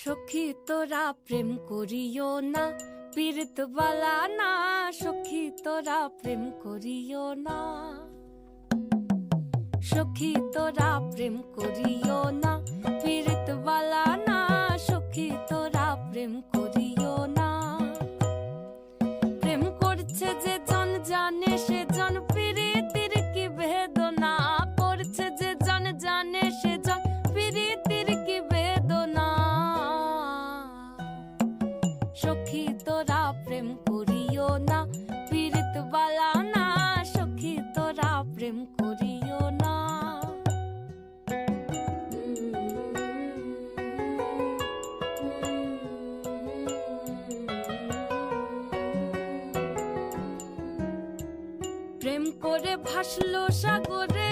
সখী তোরা প্রেম করিও না, পীড়িত বালা না। সখী তোরা প্রেম করিও না, সখী তোরা প্রেম করিও না, পীড়িত বালা না। সখী তোরা প্রেম করিও না। প্রেম করছে যে জন জানে সে জন, পীড়িতির কি বেদনা। করছে যে জন জানে সে জন, পীড়িতির কি বেদনা। সখী তোরা প্রেম করিও না, পীড়িত বালা না। সখী তোরা প্রেম করিও না। প্রেম করে ভাসলো সাগরে